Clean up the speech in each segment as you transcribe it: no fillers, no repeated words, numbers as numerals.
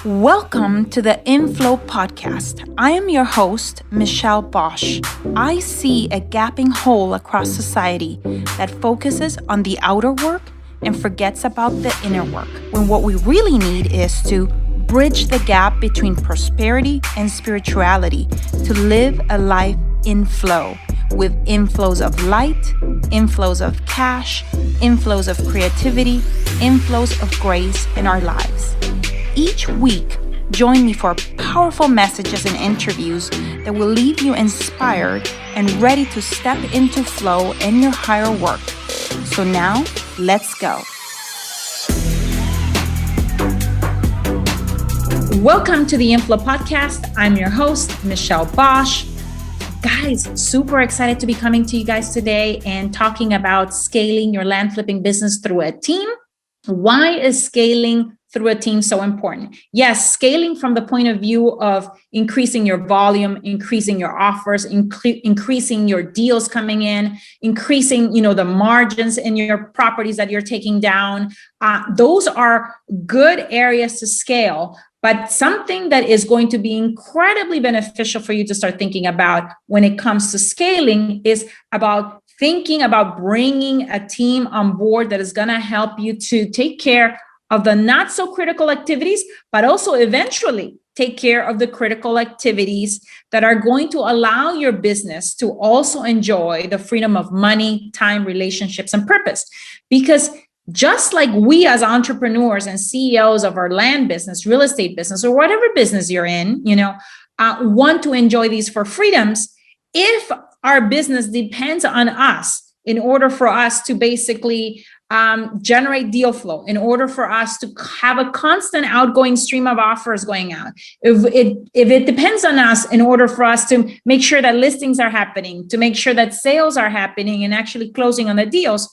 Welcome to the InFlow podcast. I am your host, Michelle Bosch. I see a gaping hole across society that focuses on the outer work and forgets about the inner work, when what we really need is to bridge the gap between prosperity and spirituality to live a life in flow, with inflows of light, inflows of cash, inflows of creativity, inflows of grace in our lives. Each week, join me for powerful messages and interviews that will leave you inspired and ready to step into flow in your higher work. So now, let's go. Welcome to the InFlow podcast. I'm your host, Michelle Bosch. Guys, super excited to be coming to you guys today and talking about scaling your land flipping business through a team. Why is scaling through a team so important? Yes, scaling from the point of view of increasing your volume, increasing your offers, increasing your deals coming in, increasing, the margins in your properties that you're taking down. Those are good areas to scale. But something that is going to be incredibly beneficial for you to start thinking about when it comes to scaling is about thinking about bringing a team on board that is going to help you to take care of the not so critical activities, but also eventually take care of the critical activities that are going to allow your business to also enjoy the freedom of money, time, relationships, and purpose. Because just like we as entrepreneurs and CEOs of our land business, real estate business, or whatever business you're in, want to enjoy these for freedoms, if our business depends on us in order for us to basically generate deal flow, in order for us to have a constant outgoing stream of offers going out, if it depends on us in order for us to make sure that listings are happening, to make sure that sales are happening and actually closing on the deals,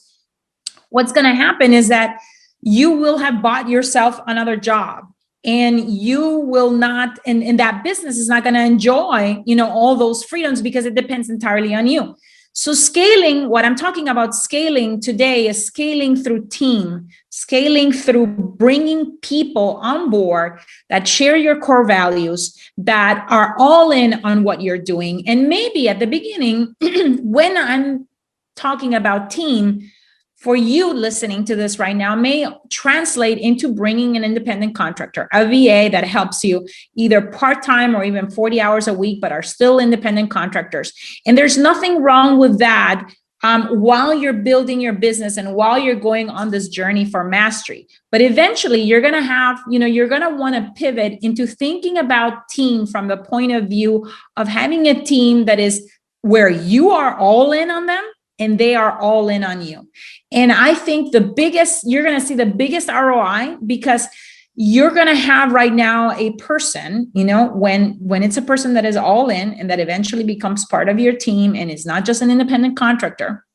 what's going to happen is that you will have bought yourself another job, and you will not, and that business is not going to enjoy, all those freedoms because it depends entirely on you. So scaling, what I'm talking about scaling today is scaling through team, scaling through bringing people on board that share your core values, that are all in on what you're doing. And maybe at the beginning, when I'm talking about team, for you listening to this right now, may translate into bringing an independent contractor, a VA that helps you either part-time or even 40 hours a week, but are still independent contractors. And there's nothing wrong with that while you're building your business and while you're going on this journey for mastery. But eventually you're going to have, you're going to want to pivot into thinking about team from the point of view of having a team that is where you are all in on them and they are all in on you. And I think you're going to see the biggest ROI because you're going to have right now a person, when it's a person that is all in and that eventually becomes part of your team and is not just an independent contractor,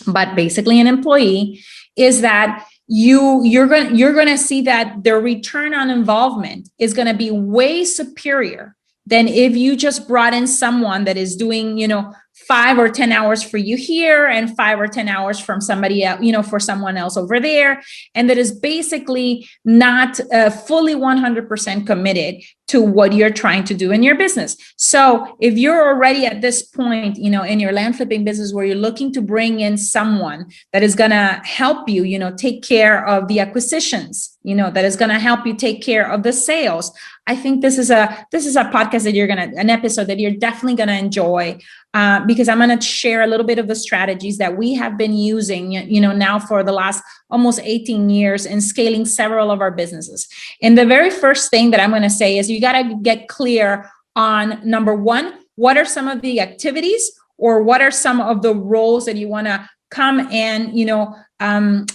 but basically an employee, is that you're going to see that their return on involvement is going to be way superior than if you just brought in someone that is doing, 5 or 10 hours for you here and 5 or 10 hours from somebody else, for someone else over there. And that is basically not fully 100% committed to what you're trying to do in your business. So if you're already at this point, in your land flipping business where you're looking to bring in someone that is going to help you, take care of the acquisitions, that is going to help you take care of the sales, I think this is a podcast that an episode that you're definitely going to enjoy, because I'm going to share a little bit of the strategies that we have been using, now for the last almost 18 years in scaling several of our businesses. And the very first thing that I'm going to say is you got to get clear on, number one, what are some of the activities or what are some of the roles that you want to come and,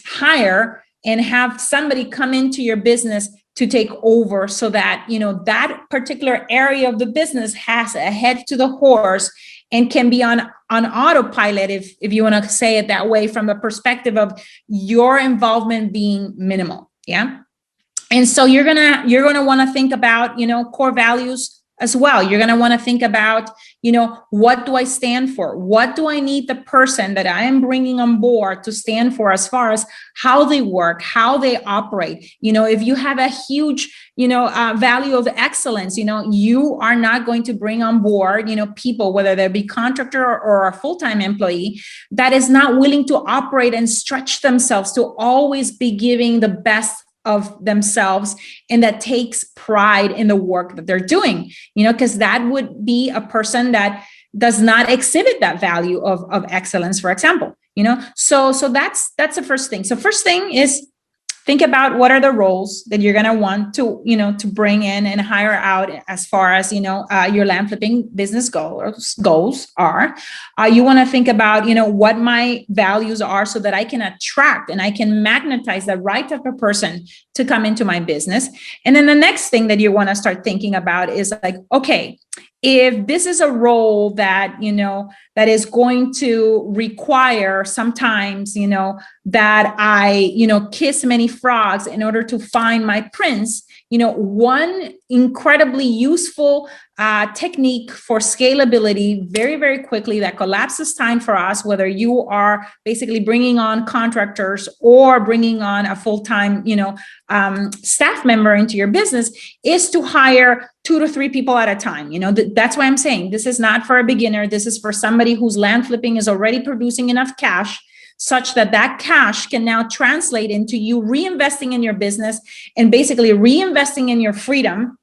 hire and have somebody come into your business to take over so that, that particular area of the business has a head to the horse and can be on autopilot, if you want to say it that way, from the perspective of your involvement being minimal. Yeah. And so you're gonna want to think about, core values, as well. You're going to want to think about, what do I stand for? What do I need the person that I am bringing on board to stand for as far as how they work, how they operate? If you have a huge, value of excellence, you are not going to bring on board, people, whether they be contractor or a full-time employee, that is not willing to operate and stretch themselves to always be giving the best of themselves, and that takes pride in the work that they're doing, because that would be a person that does not exhibit that value of excellence, for example. So that's the first thing. So first thing is, think about what are the roles that you're going to want to, to bring in and hire out as far as, your land flipping business goals are. You want to think about, what my values are so that I can attract and I can magnetize the right type of person to come into my business. And then the next thing that you want to start thinking about is like, okay, if this is a role that, that is going to require sometimes, that I, kiss many frogs in order to find my prince, one incredibly useful technique for scalability very, very quickly that collapses time for us, whether you are basically bringing on contractors or bringing on a full-time, staff member into your business, is to hire 2 to 3 people at a time. That's why I'm saying this is not for a beginner. This is for somebody whose land flipping is already producing enough cash such that that cash can now translate into you reinvesting in your business and basically reinvesting in your freedom,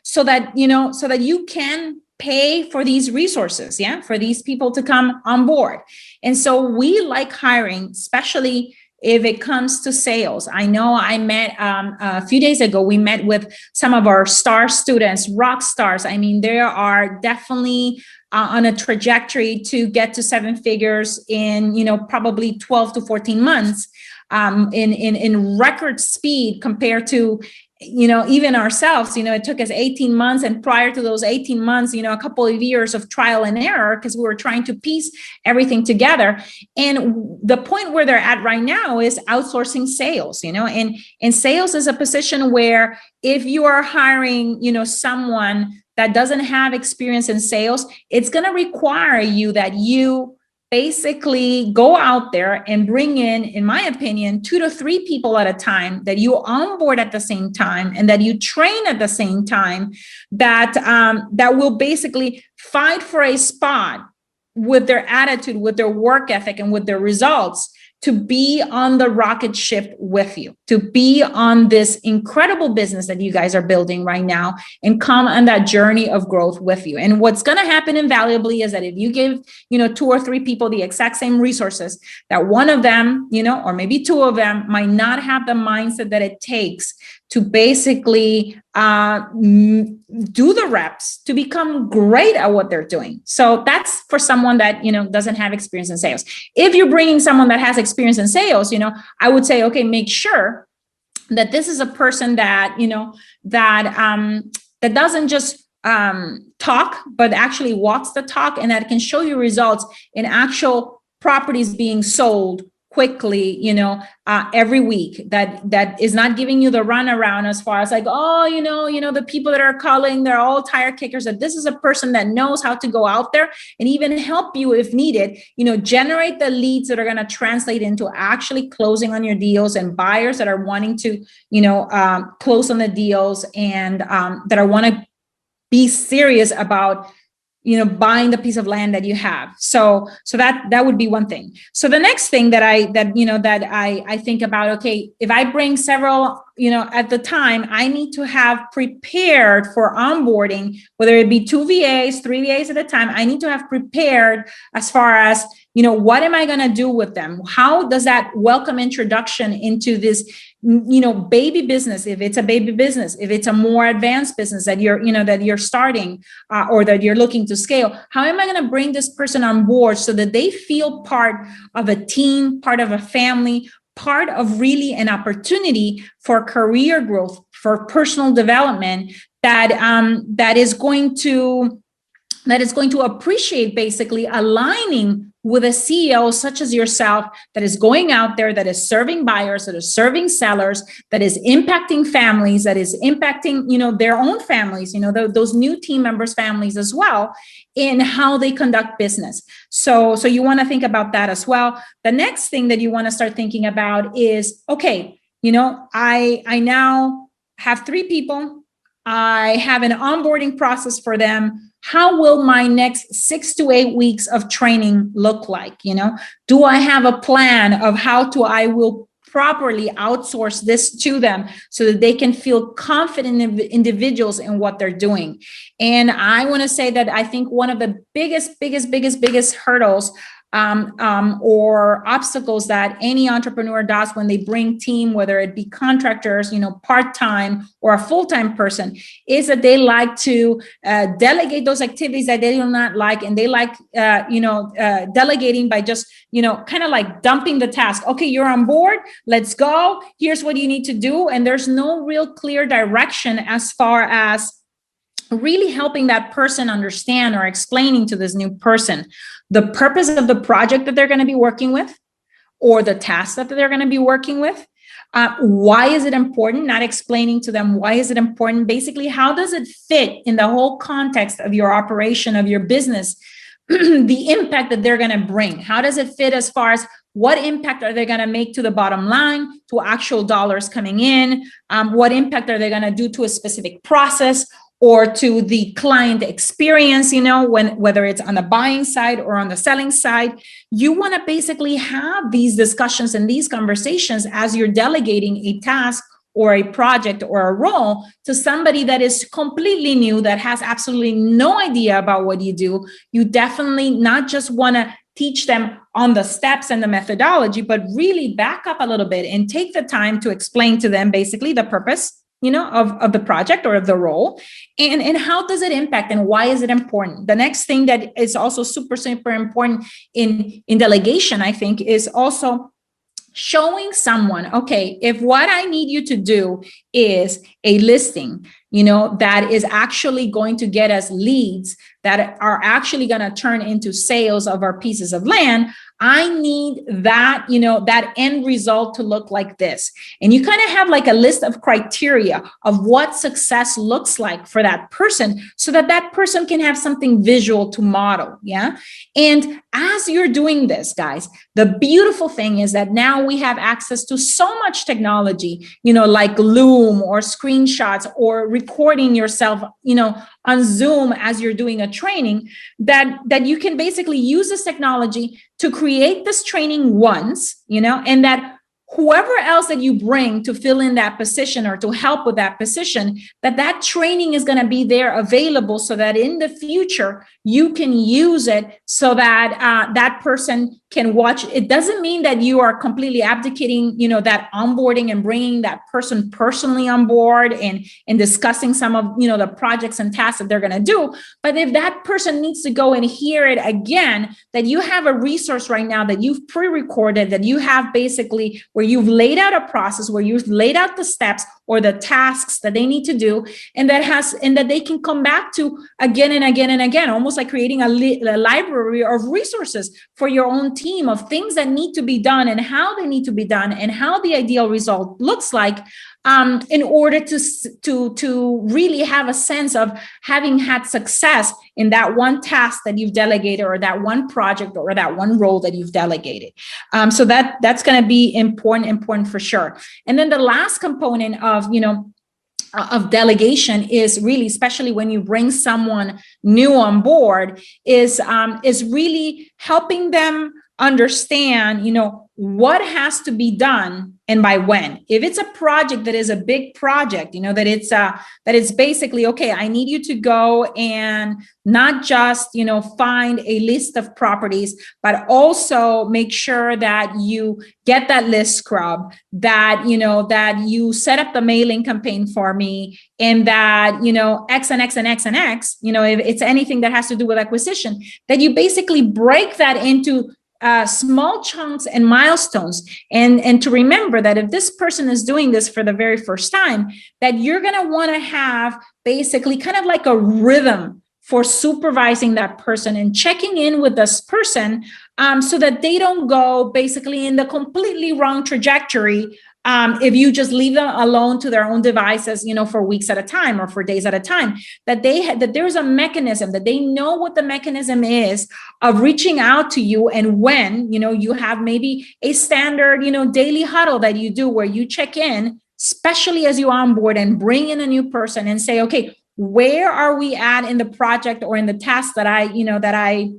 so that you can pay for these resources, for these people to come on board. And so we like hiring, especially if it comes to sales. I know I met a few days ago, we met with some of our star students, rock stars. I mean, they are definitely on a trajectory to get to 7 figures in, probably 12 to 14 months, in record speed compared to, even ourselves. It took us 18 months. And prior to those 18 months, a couple of years of trial and error, because we were trying to piece everything together. And the point where they're at right now is outsourcing sales, and sales is a position where if you are hiring, someone that doesn't have experience in sales, it's going to require you that you basically go out there and bring in my opinion, 2 to 3 people at a time that you onboard at the same time and that you train at the same time, that will basically fight for a spot with their attitude, with their work ethic, and with their results, to be on the rocket ship with you, to be on this incredible business that you guys are building right now and come on that journey of growth with you. And what's going to happen invariably is that if you give, 2 or 3 people the exact same resources, that one of them, or maybe 2 of them might not have the mindset that it takes to basically do the reps to become great at what they're doing. So that's for someone that, doesn't have experience in sales. If you're bringing someone that has experience in sales, I would say, okay, make sure that this is a person that, that doesn't just talk, but actually walks the talk, and that can show you results in actual properties being sold quickly, every week, that is not giving you the runaround as far as like, the people that are calling, they're all tire kickers. That this is a person that knows how to go out there and even help you if needed, generate the leads that are going to translate into actually closing on your deals, and buyers that are wanting to, close on the deals, and that are want to be serious about buying the piece of land that you have. So that would be one thing. So the next thing that I think about, okay, if I bring several, at the time, I need to have prepared for onboarding, whether it be 2 VAs, 3 VAs at a time, I need to have prepared as far as, what am I going to do with them? How does that welcome introduction into this, baby business, if it's a baby business, if it's a more advanced business that you're starting, or that you're looking to scale, how am I going to bring this person on board so that they feel part of a team, part of a family, part of really an opportunity for career growth, for personal development, that is going to appreciate basically aligning with a CEO such as yourself that is going out there, that is serving buyers, that is serving sellers, that is impacting families, that is impacting, their own families, those new team members' families as well, in how they conduct business. So you want to think about that as well. The next thing that you want to start thinking about is, okay, I now have 3 people. I have an onboarding process for them. How will my next 6 to 8 weeks of training look like? Do I have a plan of how I will properly outsource this to them so that they can feel confident individuals in what they're doing? And I want to say that I think one of the biggest hurdles or obstacles that any entrepreneur does when they bring team, whether it be contractors, part-time or a full-time person, is that they like to delegate those activities that they do not like. And they like, delegating by just, kind of like dumping the task. Okay, you're on board. Let's go. Here's what you need to do. And there's no real clear direction as far as really helping that person understand or explaining to this new person the purpose of the project that they're going to be working with, or the task that they're going to be working with. Why is it important? Not explaining to them why is it important. Basically, how does it fit in the whole context of your operation, of your business, the impact that they're going to bring? How does it fit as far as what impact are they going to make to the bottom line, to actual dollars coming in? What impact are they going to do to a specific process or to the client experience, whether it's on the buying side or on the selling side? You want to basically have these discussions and these conversations as you're delegating a task or a project or a role to somebody that is completely new, that has absolutely no idea about what you do. You definitely not just want to teach them on the steps and the methodology, but really back up a little bit and take the time to explain to them basically the purpose of the project or of the role, and how does it impact and why is it important? The next thing that is also super important in delegation, I think, is also showing someone, okay, if what I need you to do is a listing, that is actually going to get us leads that are actually going to turn into sales of our pieces of land, I need that, that end result to look like this. And you kind of have like a list of criteria of what success looks like for that person so that that person can have something visual to model. Yeah. And as you're doing this, guys, the beautiful thing is that now we have access to so much technology, like Loom or screenshots or recording yourself, on Zoom as you're doing a training, that you can basically use this technology to create this training once, and that whoever else that you bring to fill in that position or to help with that position, that training is going to be there available so that in the future you can use it so that that person can watch. It doesn't mean that you are completely abdicating, that onboarding and bringing that person personally on board and discussing some of, the projects and tasks that they're going to do. But if that person needs to go and hear it again, that you have a resource right now that you've pre-recorded, that you have basically where you've laid out a process, where you've laid out the steps or the tasks that they need to do, and that they can come back to again and again and again, almost like creating a library of resources for your own team of things that need to be done and how they need to be done and how the ideal result looks like, in order to really have a sense of having had success in that one task that you've delegated or that one project or that one role that you've delegated. So that's going to be important for sure. And then the last component of delegation is really, especially when you bring someone new on board, is really helping them understand, what has to be done and by when. If it's a project that is a big project, that it's basically, okay, I need you to go and not just, find a list of properties, but also make sure that you get that list scrub, that, that you set up the mailing campaign for me, and that, X and X and X and X, if it's anything that has to do with acquisition, that you basically break that into small chunks and milestones, and to remember that if this person is doing this for the very first time, that you're going to want to have basically kind of like a rhythm for supervising that person and checking in with this person, so that they don't go basically in the completely wrong trajectory. If you just leave them alone to their own devices, for weeks at a time or for days at a time, that there's a mechanism, that they know what the mechanism is of reaching out to you. And when, you have maybe a standard, daily huddle that you do where you check in, especially as you onboard and bring in a new person and say, okay, where are we at in the project or in the task that I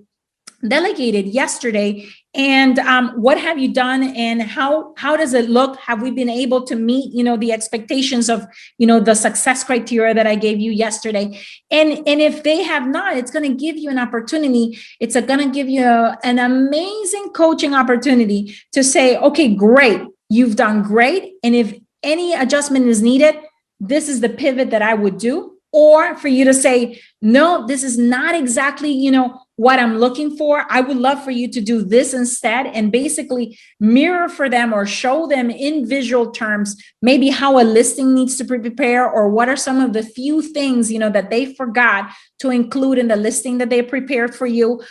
delegated yesterday, and what have you done, and how does it look? Have we been able to meet the expectations of the success criteria that I gave you yesterday? And if they have not, it's going to give you an opportunity. It's going to give you an amazing coaching opportunity to say, okay, great, you've done great, and if any adjustment is needed, this is the pivot that I would do. Or for you to say, no, this is not exactly, what I'm looking for. I would love for you to do this instead, and basically mirror for them or show them in visual terms, maybe how a listing needs to prepare, or what are some of the few things, that they forgot to include in the listing that they prepared for you.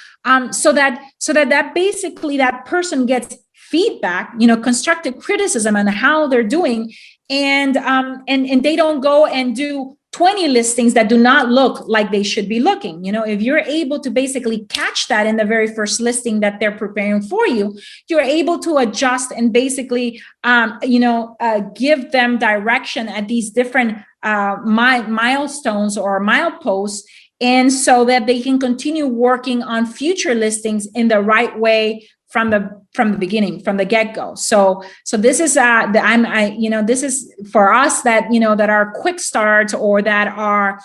So that basically that person gets feedback, constructive criticism on how they're doing. And they don't go and do 20 listings that do not look like they should be looking. If you're able to basically catch that in the very first listing that they're preparing for you, you're able to adjust and basically, give them direction at these different milestones or mileposts, and so that they can continue working on future listings in the right way from the beginning, from the get-go. So this is this is for us that that are quick starts, or that are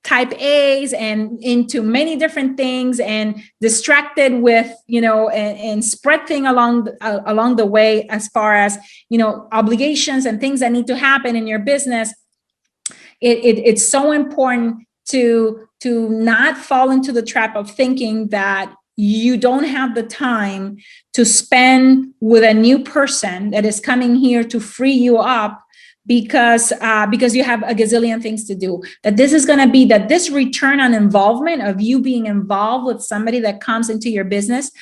type A's and into many different things, and distracted with and spread thing along the way, as far as obligations and things that need to happen in your business. It's so important to not fall into the trap of thinking that you don't have the time to spend with a new person that is coming here to free you up because you have a gazillion things to do. That this is going to be that this return on involvement of you being involved with somebody that comes into your business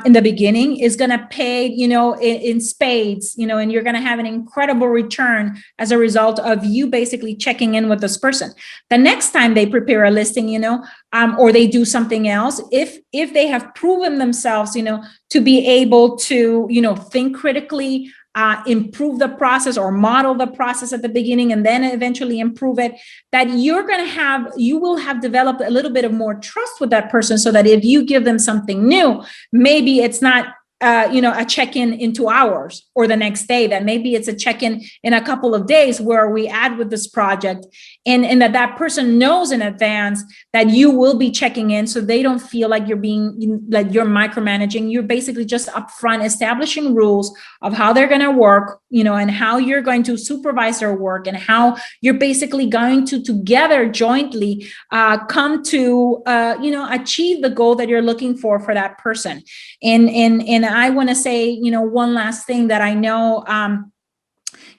in the beginning is going to pay, in spades, and you're going to have an incredible return as a result of you basically checking in with this person. The next time they prepare a listing, or they do something else, if they have proven themselves, to be able to, think critically, improve the process or model the process at the beginning and then eventually improve it, that you will have developed a little bit of more trust with that person, so that if you give them something new, maybe it's not a check-in in 2 hours or the next day, that maybe it's a check-in in a couple of days where we add with this project, and that person knows in advance that you will be checking in, so they don't feel like you're micromanaging. You're basically just upfront establishing rules of how they're going to work, and how you're going to supervise their work, and how you're basically going to together jointly come to achieve the goal that you're looking for that person. And I want to say, one last thing that I know,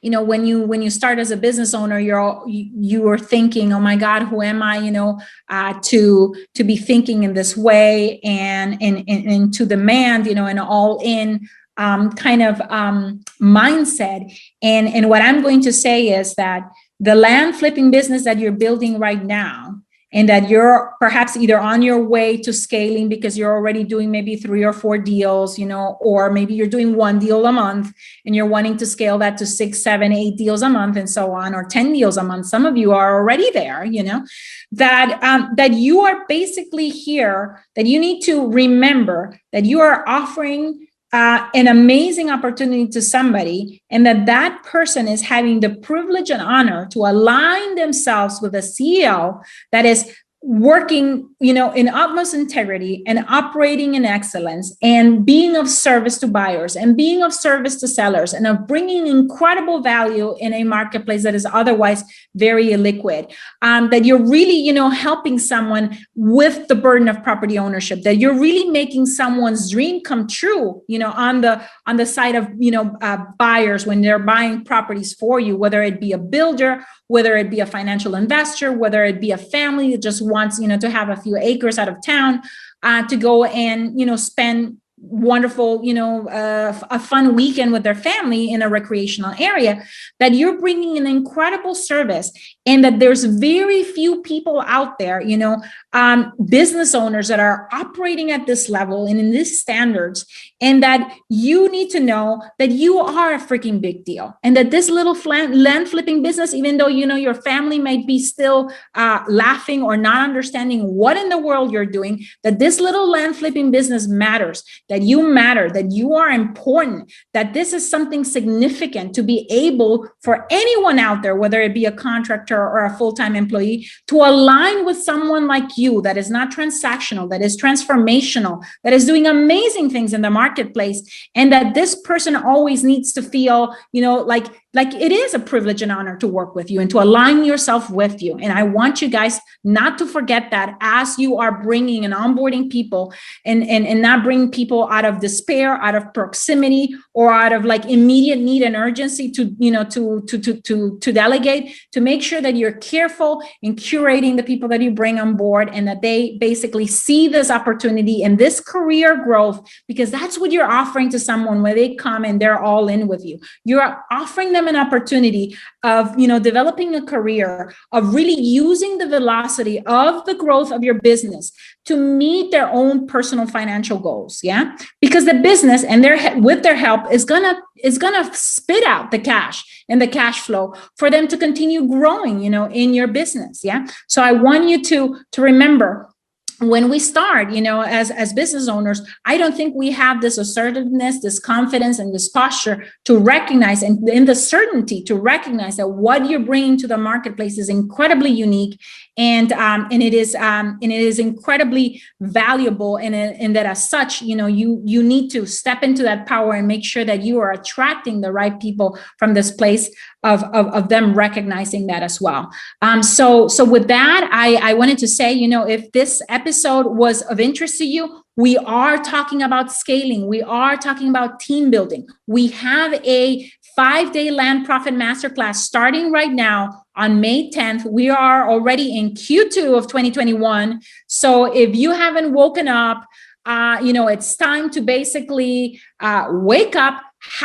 when you start as a business owner, you are thinking, oh my God, who am I, to be thinking in this way, and to demand, an all in kind of mindset. And what I'm going to say is that the land flipping business that you're building right now, and that you're perhaps either on your way to scaling because you're already doing maybe 3 or 4 deals, or maybe you're doing 1 deal a month and you're wanting to scale that to 6, 7, 8 deals a month and so on, or 10 deals a month. Some of you are already there, that you are basically here, that you need to remember that you are offering an amazing opportunity to somebody, and that person is having the privilege and honor to align themselves with a CEO that is working, in utmost integrity and operating in excellence and being of service to buyers and being of service to sellers and of bringing incredible value in a marketplace that is otherwise very illiquid, that you're really, helping someone with the burden of property ownership, that you're really making someone's dream come true, on the side of, buyers when they're buying properties for you, whether it be a builder, whether it be a financial investor, whether it be a family that just wants, to have a few acres out of town to go and, spend wonderful, a fun weekend with their family in a recreational area, that you're bringing an incredible service, and that there's very few people out there, business owners that are operating at this level and in these standards, and that you need to know that you are a freaking big deal, and that this little land flipping business, even though, your family might be still laughing or not understanding what in the world you're doing, that this little land flipping business matters, that you matter, that you are important, that this is something significant to be able for anyone out there, whether it be a contractor or a full-time employee, to align with someone like you that is not transactional, that is transformational, that is doing amazing things in the marketplace, and that this person always needs to feel, like it is a privilege and honor to work with you and to align yourself with you. And I want you guys not to forget that as you are bringing and onboarding people, and not bringing people out of despair, out of proximity, or out of like immediate need and urgency to, to delegate, to make sure that you're careful in curating the people that you bring on board, and that they basically see this opportunity and this career growth, because that's what you're offering to someone when they come and they're all in with you. You're offering them an opportunity of, developing a career, of really using the velocity of the growth of your business to meet their own personal financial goals. Yeah. Because the business and with their help is gonna spit out the cash and the cash flow for them to continue growing, in your business. Yeah. So I want you to remember, when we start, as business owners, I don't think we have this assertiveness, this confidence, and this posture to recognize, and in the certainty to recognize that what you're bringing to the marketplace is incredibly unique, and it is incredibly valuable, and that as such, you need to step into that power and make sure that you are attracting the right people from this place of them recognizing that as well. So with that, I wanted to say, if this episode was of interest to you, we are talking about scaling. We are talking about team building. We have a 5-day Land Profit Masterclass starting right now on May 10th. We are already in Q2 of 2021. So if you haven't woken up, it's time to basically wake up.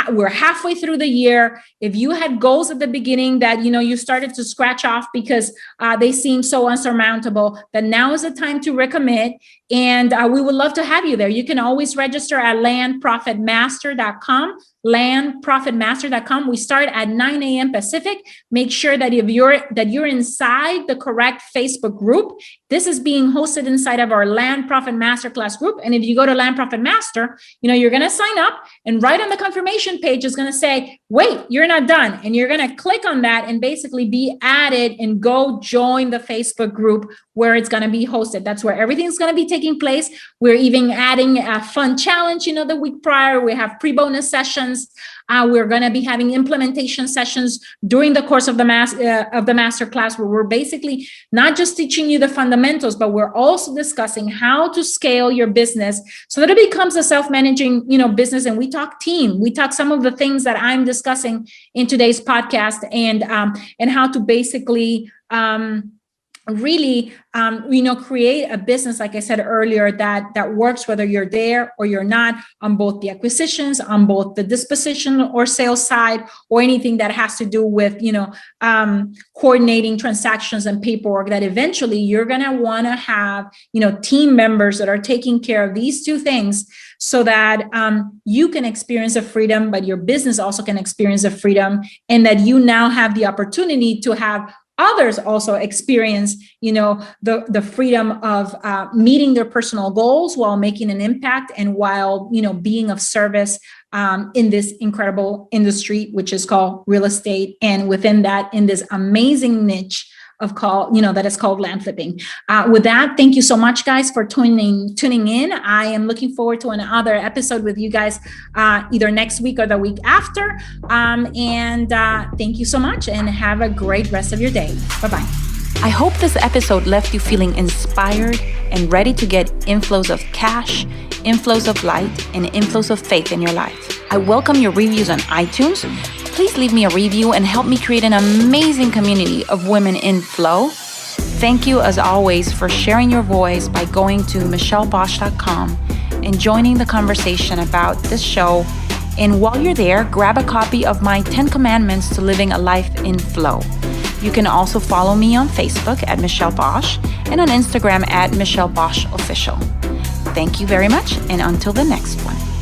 We're halfway through the year. If you had goals at the beginning that, you started to scratch off because they seem so unsurmountable, then now is the time to recommit. And we would love to have you there. You can always register at landprofitmaster.com, landprofitmaster.com. We start at 9 a.m. Pacific. Make sure that you're inside the correct Facebook group. This is being hosted inside of our Land Profit Masterclass group. And if you go to Land Profit Master, you're going to sign up, and right on the confirmation page is going to say, wait, you're not done. And you're going to click on that and basically be added and go join the Facebook group where it's going to be hosted. That's where everything's going to be taking place. We're even adding a fun challenge, the week prior. We have pre-bonus sessions. We're going to be having implementation sessions during the course of the masterclass, where we're basically not just teaching you the fundamentals, but we're also discussing how to scale your business so that it becomes a self-managing, business. And we talk team. We talk some of the things that I'm discussing in today's podcast, and how to basically really, create a business, like I said earlier, that works whether you're there or you're not, on both the acquisitions, on both the disposition or sales side, or anything that has to do with, coordinating transactions and paperwork, that eventually you're going to want to have, team members that are taking care of these two things, so that you can experience the freedom, but your business also can experience the freedom, and that you now have the opportunity to have others also experience, the freedom of meeting their personal goals while making an impact, and while, being of service in this incredible industry, which is called real estate. And within that, in this amazing niche that is called land flipping. With that, thank you so much, guys, for tuning in. I am looking forward to another episode with you guys either next week or the week after. And thank you so much, and have a great rest of your day. Bye-bye. I hope this episode left you feeling inspired and ready to get inflows of cash, inflows of light, and inflows of faith in your life. I welcome your reviews on iTunes. Please leave me a review and help me create an amazing community of women in flow. Thank you, as always, for sharing your voice by going to michellebosch.com and joining the conversation about this show. And while you're there, grab a copy of my 10 Commandments to Living a Life in Flow. You can also follow me on Facebook at Michelle Bosch and on Instagram at Michelle Bosch Official. Thank you very much, and until the next one.